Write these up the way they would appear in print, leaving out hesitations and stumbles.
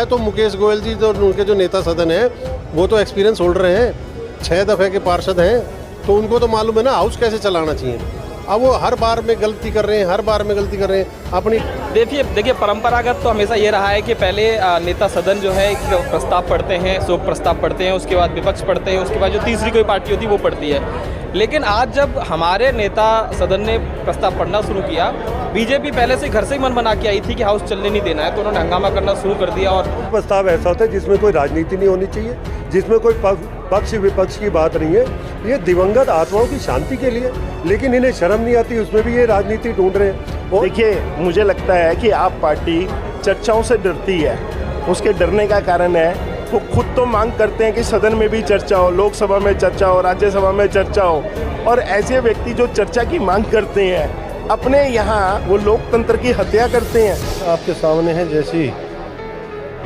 है तो मुकेश गोयल जी तो उनके जो नेता सदन है वो तो एक्सपीरियंस होल्डर हैं, 6 दफ़े के पार्षद हैं, तो उनको तो मालूम है ना हाउस कैसे चलाना चाहिए। अब वो हर बार में गलती कर रहे हैं, अपनी देखिए परंपरागत तो हमेशा ये रहा है कि पहले नेता सदन जो है एक प्रस्ताव पढ़ते हैं, शोक प्रस्ताव पढ़ते हैं, उसके बाद विपक्ष पढ़ते हैं, उसके बाद जो तीसरी कोई पार्टी होती है वो पढ़ती है। लेकिन आज जब हमारे नेता सदन ने प्रस्ताव पढ़ना शुरू किया, बीजेपी पहले से घर से ही मन बना के आई थी कि हाउस चलने नहीं देना है, तो उन्होंने हंगामा करना शुरू कर दिया। और प्रस्ताव ऐसा होता है जिसमें कोई राजनीति नहीं होनी चाहिए, जिसमें कोई पक्ष विपक्ष की बात नहीं है, ये दिवंगत आत्माओं की शांति के लिए, लेकिन इन्हें शर्म नहीं आती, उसमें भी ये राजनीति ढूंढ रहे हैं। देखिए, मुझे लगता है कि आप पार्टी चर्चाओं से डरती है। उसके डरने का कारण है वो खुद तो मांग करते हैं कि सदन में भी चर्चा हो, लोकसभा में चर्चा हो, राज्यसभा में चर्चा हो, और ऐसे व्यक्ति जो चर्चा की मांग करते हैं अपने यहाँ वो लोकतंत्र की हत्या करते हैं। आपके सामने है जैसी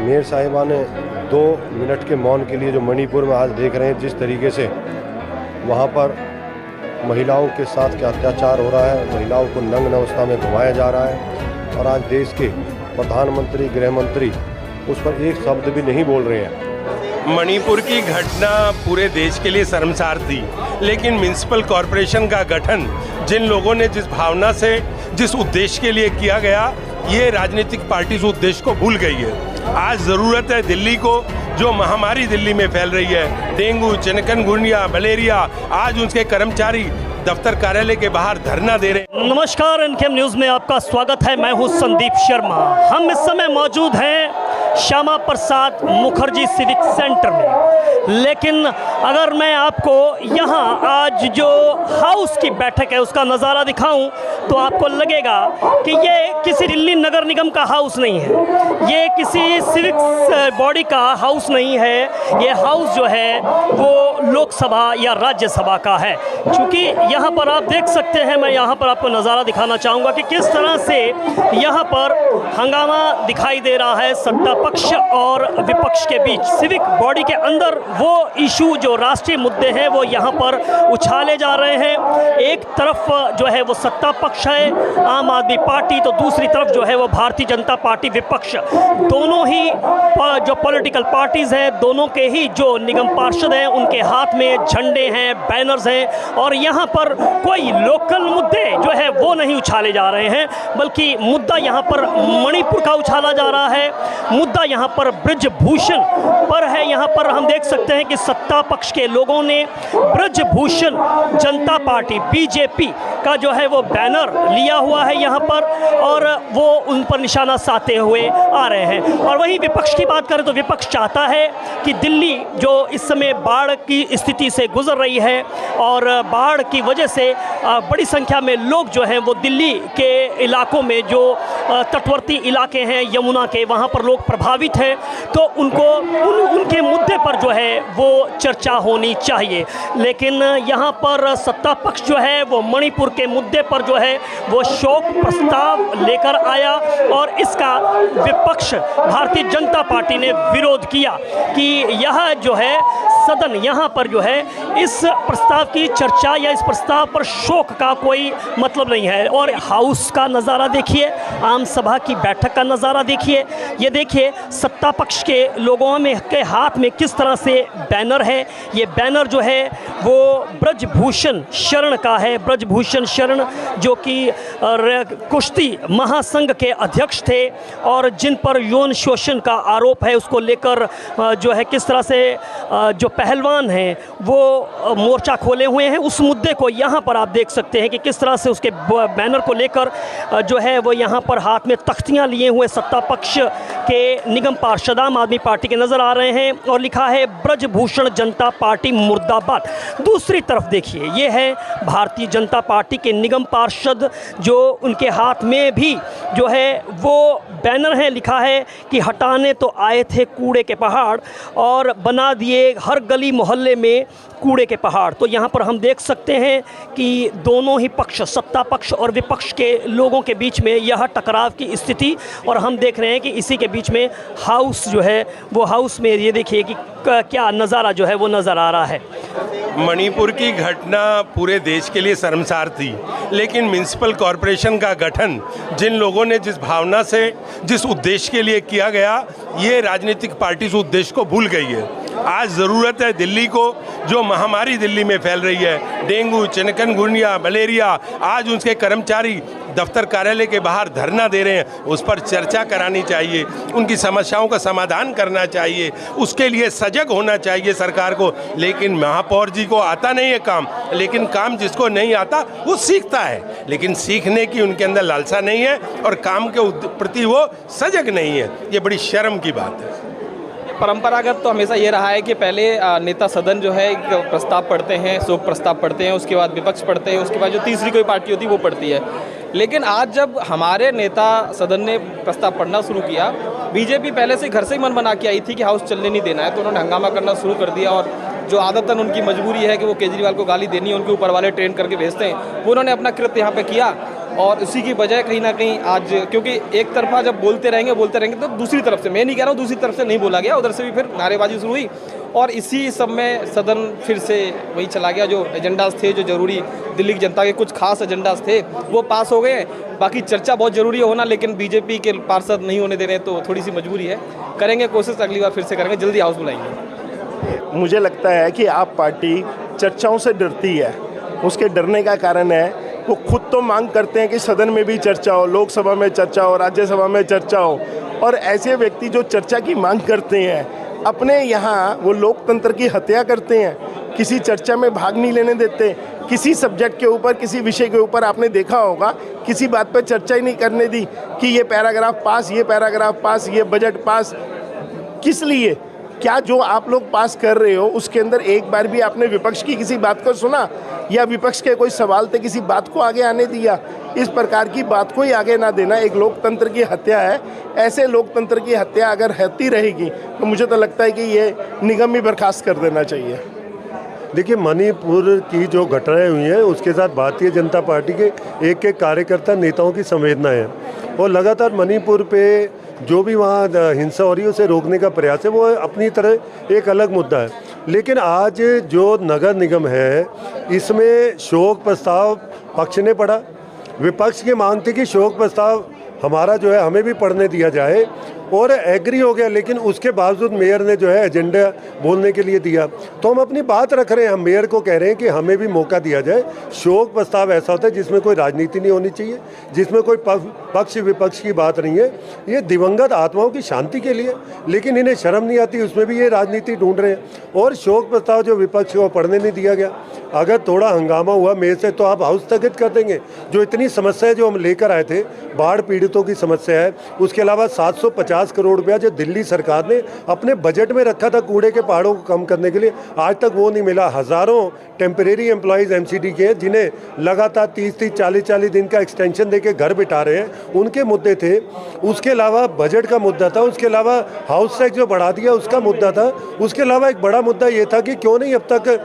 मेयर साहिबा ने 2 मिनट के मौन के लिए जो मणिपुर में आज देख रहे हैं, जिस तरीके से वहाँ पर महिलाओं के साथ क्या अत्याचार हो रहा है, महिलाओं को नग्न अवस्था में घुमाया जा रहा है, और आज देश के प्रधानमंत्री, गृह मंत्री उस पर एक शब्द भी नहीं बोल रहे हैं। मणिपुर की घटना पूरे देश के लिए शर्मसार थी, लेकिन म्युनिसिपल कॉरपोरेशन का गठन जिन लोगों ने जिस भावना से, जिस उद्देश्य के लिए किया गया, ये राजनीतिक पार्टी उस उद्देश्य को भूल गई है। आज ज़रूरत है दिल्ली को, जो महामारी दिल्ली में फैल रही है, डेंगू, चिकनगुनिया, मलेरिया, आज उनके कर्मचारी दफ्तर कार्यालय के बाहर धरना दे रहे हैं। नमस्कार, एनकेएम न्यूज़ में आपका स्वागत है। मैं हूं संदीप शर्मा। हम इस समय मौजूद हैं श्यामा प्रसाद मुखर्जी सिविक सेंटर में, लेकिन अगर मैं आपको यहाँ आज जो हाउस की बैठक है उसका नज़ारा दिखाऊं तो आपको लगेगा कि ये किसी दिल्ली नगर निगम का हाउस नहीं है, ये किसी सिविक बॉडी का हाउस नहीं है। ये हाउस जो है वो लोकसभा या राज्यसभा का है। क्योंकि यहाँ पर आप देख सकते हैं, मैं यहाँ पर आपको नज़ारा दिखाना चाहूँगा कि किस तरह से यहाँ पर हंगामा दिखाई दे रहा है सत्ता पक्ष और विपक्ष के बीच। सिविक बॉडी के अंदर वो इशू जो राष्ट्रीय मुद्दे हैं वो यहाँ पर उछाले जा रहे हैं। एक तरफ जो है वो सत्ता पक्ष है, आम आदमी पार्टी, तो दूसरी तरफ जो है वो भारतीय जनता पार्टी विपक्ष। दोनों ही जो पॉलिटिकल पार्टीज़ हैं, दोनों के ही जो निगम पार्षद हैं, उनके हाथ में झंडे हैं, बैनर्स हैं, और यहाँ पर कोई लोकल मुद्दे जो है वो नहीं उछाले जा रहे हैं, बल्कि मुद्दा यहाँ पर मणिपुर का उछाला जा रहा है। मुद्दा यहाँ पर ब्रजभूषण पर है। यहाँ पर हम देख सकते हैं कि सत्ता पक्ष के लोगों ने ब्रजभूषण जनता पार्टी बीजेपी का जो है वो बैनर लिया हुआ है यहाँ पर, और वो उन पर निशाना साधते हुए आ रहे हैं। और वहीं विपक्ष की बात करें तो विपक्ष चाहता है कि दिल्ली जो इस समय बाढ़ की स्थिति से गुजर रही है, और बाढ़ की वजह से बड़ी संख्या में लोग जो हैं वो दिल्ली के इलाकों में जो तटवर्ती इलाके हैं यमुना के, वहाँ पर लोग प्रभावित हैं, तो उनके मुद्दे पर जो है वो चर्चा होनी चाहिए। लेकिन यहाँ पर सत्ता पक्ष जो है वो मणिपुर के मुद्दे पर जो है वो शोक प्रस्ताव लेकर आया, और इसका विपक्ष भारतीय जनता पार्टी ने विरोध किया कि यह जो है सदन, यहाँ पर जो है इस प्रस्ताव की चर्चा या इस प्रस्ताव पर शोक का कोई मतलब नहीं है। और हाउस का नज़ारा देखिए, आम सभा की बैठक का नज़ारा देखिए, ये देखिए सत्ता पक्ष के लोगों में के हाथ में किस तरह से बैनर है। ये बैनर जो है वो ब्रजभूषण शरण का है। ब्रजभूषण शरण जो कि कुश्ती महासंघ के अध्यक्ष थे, और जिन पर यौन शोषण का आरोप है उसको लेकर जो है किस तरह से जो पहलवान हैं वो मोर्चा खोले हुए हैं। उस मुद्दे को यहाँ पर आप देख सकते हैं कि किस तरह से उसके बैनर को लेकर जो है वो यहाँ पर हाथ में तख्तियाँ लिए हुए सत्ता पक्ष के निगम पार्षद आम आदमी पार्टी के नज़र आ रहे हैं, और लिखा है ब्रजभूषण जनता पार्टी मुर्दाबाद। दूसरी तरफ देखिए, ये है भारतीय जनता पार्टी के निगम पार्षद, जो उनके हाथ में भी जो है वो बैनर है, लिखा है कि हटाने तो आए थे कूड़े के पहाड़ और बना दिए हर गली मोहल्ले में कूड़े के पहाड़। तो यहाँ पर हम देख सकते हैं कि दोनों ही पक्ष, सत्ता पक्ष और विपक्ष के लोगों के बीच में यह टकराव की स्थिति, और हम देख रहे हैं कि इसी के बीच में हाउस जो है वो हाउस में ये देखिए कि क्या नज़ारा जो है वो नज़र आ रहा है। मणिपुर की घटना पूरे देश के लिए शर्मसार थी, लेकिन म्युनिसिपल कॉरपोरेशन का गठन जिन लोगों ने जिस भावना से जिस उद्देश्य के लिए किया गया, ये राजनीतिक पार्टी उस उद्देश्य को भूल गई है। आज ज़रूरत है दिल्ली को, जो महामारी दिल्ली में फैल रही है, डेंगू, चिकनगुनिया, मलेरिया, आज उनके कर्मचारी दफ्तर कार्यालय के बाहर धरना दे रहे हैं, उस पर चर्चा करानी चाहिए, उनकी समस्याओं का समाधान करना चाहिए, उसके लिए सजग होना चाहिए सरकार को। लेकिन महापौर जी को आता नहीं है काम, लेकिन काम जिसको नहीं आता वो सीखता है, लेकिन सीखने की उनके अंदर लालसा नहीं है और काम के प्रति वो सजग नहीं है। ये बड़ी शर्म की बात है। परंपरागत तो हमेशा ये रहा है कि पहले नेता सदन जो है एक प्रस्ताव पढ़ते हैं, शोक प्रस्ताव पढ़ते हैं, उसके बाद विपक्ष पढ़ते हैं, उसके बाद जो तीसरी कोई पार्टी होती है वो पढ़ती है। लेकिन आज जब हमारे नेता सदन ने प्रस्ताव पढ़ना शुरू किया, बीजेपी पहले से घर से ही मन बना के आई थी कि हाउस चलने नहीं देना है, तो उन्होंने हंगामा करना शुरू कर दिया। और जो आदतन उनकी मजबूरी है कि वो केजरीवाल को गाली देनी है, उनके ऊपर वाले ट्रेन करके भेजते हैं, वो उन्होंने अपना कृत्य यहाँ पे किया। और उसी की वजह कहीं ना कहीं आज, क्योंकि एक तरफा जब बोलते रहेंगे तो दूसरी तरफ से, मैं नहीं कह रहा हूँ दूसरी तरफ से नहीं बोला गया, उधर से भी फिर नारेबाजी शुरू हुई और इसी सब में सदन फिर से वही चला गया। जो एजेंडाज थे, जो जरूरी दिल्ली की जनता के कुछ खास एजेंडाज थे, वो पास हो गए। बाकी चर्चा बहुत ज़रूरी है होना, लेकिन बीजेपी के पार्षद नहीं होने दे रहे, तो थोड़ी सी मजबूरी है। करेंगे कोशिश, अगली बार फिर से करेंगे, जल्दी हाउस बुलाएंगे। मुझे लगता है कि आप पार्टी चर्चाओं से डरती है। उसके डरने का कारण है वो खुद तो मांग करते हैं कि सदन में भी चर्चा हो, लोकसभा में चर्चा हो, राज्यसभा में चर्चा हो, और ऐसे व्यक्ति जो चर्चा की मांग करते हैं अपने यहाँ वो लोकतंत्र की हत्या करते हैं, किसी चर्चा में भाग नहीं लेने देते। किसी सब्जेक्ट के ऊपर, किसी विषय के ऊपर आपने देखा होगा किसी बात पर चर्चा ही नहीं करने दी कि ये पैराग्राफ पास, ये पैराग्राफ पास, ये बजट पास। किस लिए? क्या जो आप लोग पास कर रहे हो उसके अंदर एक बार भी आपने विपक्ष की किसी बात को सुना, या विपक्ष के कोई सवाल थे किसी बात को आगे आने दिया? इस प्रकार की बात को ही आगे ना देना एक लोकतंत्र की हत्या है। ऐसे लोकतंत्र की हत्या अगर होती रहेगी तो मुझे तो लगता है कि ये निगम ही बर्खास्त कर देना चाहिए। देखिए, मणिपुर की जो घटनाएं हुई हैं उसके साथ भारतीय जनता पार्टी के एक एक कार्यकर्ता नेताओं की संवेदना है, और लगातार मणिपुर पे जो भी वहाँ हिंसा हो रही है उसे रोकने का प्रयास है, वो अपनी तरह एक अलग मुद्दा है। लेकिन आज जो नगर निगम है इसमें शोक प्रस्ताव पक्ष ने पढ़ा, विपक्ष की मांग थी कि शोक प्रस्ताव हमारा जो है हमें भी पढ़ने दिया जाए, और एग्री हो गया। लेकिन उसके बावजूद मेयर ने जो है एजेंडा बोलने के लिए दिया, तो हम अपनी बात रख रहे हैं। हम मेयर को कह रहे हैं कि हमें भी मौका दिया जाए। शोक प्रस्ताव ऐसा होता है जिसमें कोई राजनीति नहीं होनी चाहिए, जिसमें कोई पक्ष विपक्ष की बात नहीं है, ये दिवंगत आत्माओं की शांति के लिए। लेकिन इन्हें शर्म नहीं आती, उसमें भी ये राजनीति ढूंढ रहे हैं। और शोक प्रस्ताव जो विपक्ष को पढ़ने नहीं दिया गया, अगर थोड़ा हंगामा हुआ मेयर से तो आप हाउस स्थगित कर देंगे। जो इतनी समस्या है जो हम लेकर आए थे, बाढ़ पीड़ितों की समस्या है, उसके अलावा 750 करोड़ रुपया जो दिल्ली सरकार ने अपने बजट में रखा था कूड़े के पहाड़ों को कम करने के लिए, आज तक वो नहीं मिला। हज़ारों टेम्परेरी एम्प्लॉयज़ एमसीडी के जिन्हें लगातार 30-30, 40-40 दिन का एक्सटेंशन देके घर बिठा रहे हैं, उनके मुद्दे थे। उसके अलावा बजट का मुद्दा था, उसके अलावा हाउस टैक्स जो बढ़ा दिया उसका मुद्दा था। उसके अलावा एक बड़ा मुद्दा ये था कि क्यों नहीं अब तक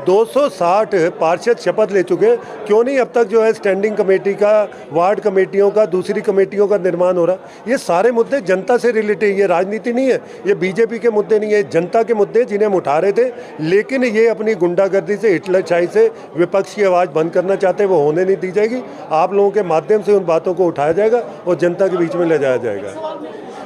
260 पार्षद शपथ ले चुके, क्यों नहीं अब तक जो है स्टैंडिंग कमेटी का, वार्ड कमेटियों का, दूसरी कमेटियों का निर्माण हो रहा। ये सारे मुद्दे जनता से रिलेटेड, ये राजनीति नहीं है, ये बीजेपी के मुद्दे नहीं है, जनता के मुद्दे जिन्हें हम उठा रहे थे। लेकिन ये अपनी गुंडागर्दी से, हिटलरशाही से विपक्ष की आवाज़ बंद करना चाहते हैं, वो होने नहीं दी जाएगी। आप लोगों के माध्यम से उन बातों को उठाया जाएगा और जनता के बीच में ले जाया जाएगा।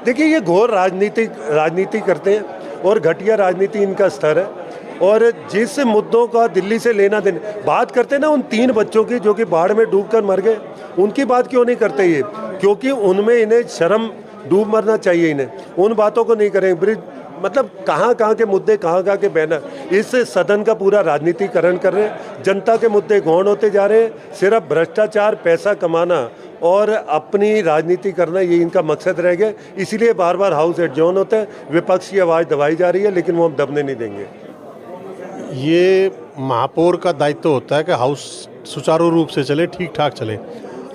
देखिए, ये घोर राजनीति करते हैं और घटिया राजनीति इनका स्तर है। और जिस मुद्दों का दिल्ली से लेना देना बात करते हैं ना, उन 3 बच्चों की जो कि बाढ़ में डूबकर मर गए, उनकी बात क्यों नहीं करते ये? क्योंकि उनमें इन्हें शर्म, डूब मरना चाहिए इन्हें। उन बातों को नहीं करेंगे। मतलब कहाँ के मुद्दे, कहाँ के बैनर, इस सदन का पूरा राजनीतिकरण कर रहे हैं। जनता के मुद्दे गौण होते जा रहे हैं। सिर्फ भ्रष्टाचार, पैसा कमाना और अपनी राजनीति करना, ये इनका मकसद रह गया। इसीलिए बार बार हाउस एडजॉर्न होता है, विपक्ष की आवाज़ दबाई जा रही है, लेकिन वो हम दबने नहीं देंगे। ये महापौर का दायित्व होता है कि हाउस सुचारू रूप से चले, ठीक ठाक चले।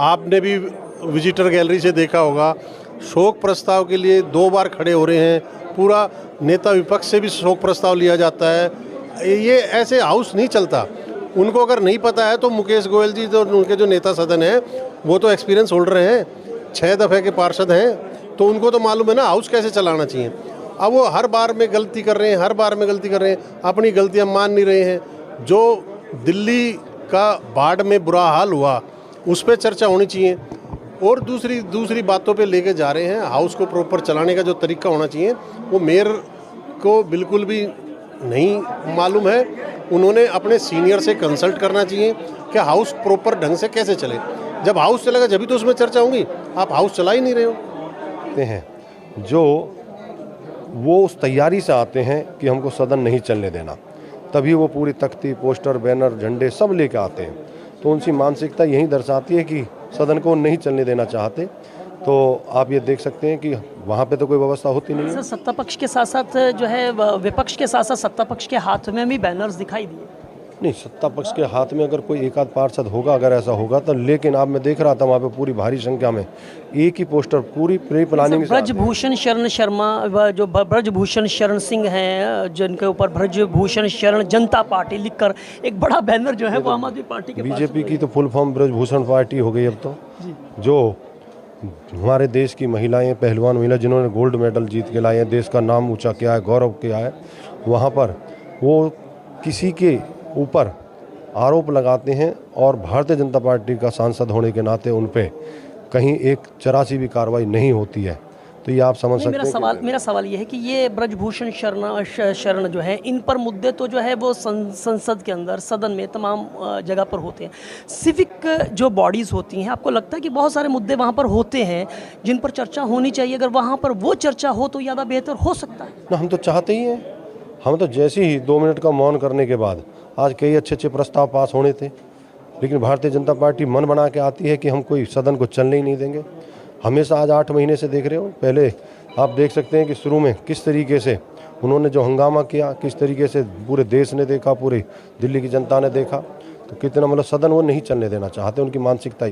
आपने भी विजिटर गैलरी से देखा होगा, शोक प्रस्ताव के लिए 2 बार खड़े हो रहे हैं। पूरा नेता विपक्ष से भी शोक प्रस्ताव लिया जाता है। ये ऐसे हाउस नहीं चलता। उनको अगर नहीं पता है तो मुकेश गोयल जी, तो उनके जो नेता सदन है, वो तो एक्सपीरियंस होल्डर हैं, 6 दफ़े के पार्षद हैं, तो उनको तो मालूम है ना हाउस कैसे चलाना चाहिए। अब वो हर बार में गलती कर रहे हैं, अपनी गलतियां मान नहीं रहे हैं। जो दिल्ली का बाढ़ में बुरा हाल हुआ उस पर चर्चा होनी चाहिए, और दूसरी बातों पे लेके जा रहे हैं। हाउस को प्रॉपर चलाने का जो तरीका होना चाहिए वो मेयर को बिल्कुल भी नहीं मालूम है। उन्होंने अपने सीनियर से कंसल्ट करना चाहिए कि हाउस प्रॉपर ढंग से कैसे चले। जब हाउस चलेगा जब तो उसमें चर्चा होगी, आप हाउस चला ही नहीं रहे हो। हैं जो वो उस तैयारी से आते हैं कि हमको सदन नहीं चलने देना, तभी वो पूरी तख्ती, पोस्टर, बैनर, झंडे सब लेके आते हैं। तो उनकी मानसिकता यही दर्शाती है कि सदन को नहीं चलने देना चाहते। तो आप ये देख सकते हैं कि वहाँ पे तो कोई व्यवस्था होती नहीं है। सर, सत्ता पक्ष के साथ साथ जो है विपक्ष के साथ साथ सत्ता पक्ष के हाथ में भी बैनर्स दिखाई दिए। नहीं, सत्ता पक्ष के हाथ में अगर कोई एक आध पार्षद होगा, अगर ऐसा होगा तो, लेकिन आप मैं देख रहा था वहाँ पे पूरी भारी संख्या में एक ही पोस्टर पूरी प्री प्लानिंग। ब्रजभूषण शरण शर्मा, जो ब्रजभूषण शरण सिंह हैं, जिनके ऊपर ब्रजभूषण शरण जनता पार्टी लिखकर एक बड़ा बैनर जो है वो आम आदमी पार्टी के बीजेपी की तो फुल फॉर्म ब्रजभूषण पार्टी हो गई अब तो। जो हमारे देश की महिलाएं, पहलवान महिला जिन्होंने गोल्ड मेडल जीत के लाए हैं, देश का नाम ऊंचा किया है, गौरव किया है, वहाँ पर वो किसी के ऊपर आरोप लगाते हैं और भारतीय जनता पार्टी का सांसद होने के नाते उन पे कहीं एक जरा सी भी कार्रवाई नहीं होती है। तो ये आप समझ सकते हैं। मेरा सवाल ये है कि ये ब्रजभूषण शरण जो है, इन पर मुद्दे तो जो है वो संसद के अंदर, सदन में, तमाम जगह पर होते हैं। सिविक जो बॉडीज़ होती हैं, आपको लगता है कि बहुत सारे मुद्दे वहाँ पर होते हैं जिन पर चर्चा होनी चाहिए? अगर वहाँ पर वो चर्चा हो तो ज़्यादा बेहतर हो सकता है ना। हम तो चाहते ही हैं। हम तो जैसे ही 2 मिनट का मौन करने के बाद आज कई अच्छे प्रस्ताव पास होने थे, लेकिन भारतीय जनता पार्टी मन बना के आती है कि हम कोई सदन को चलने ही नहीं देंगे। हमेशा आज 8 महीने से देख रहे हो। पहले आप देख सकते हैं कि शुरू में किस तरीके से उन्होंने जो हंगामा किया, किस तरीके से पूरे देश ने देखा, पूरी दिल्ली की जनता ने देखा। तो कितना मतलब सदन वो नहीं चलने देना चाहते, उनकी मानसिकता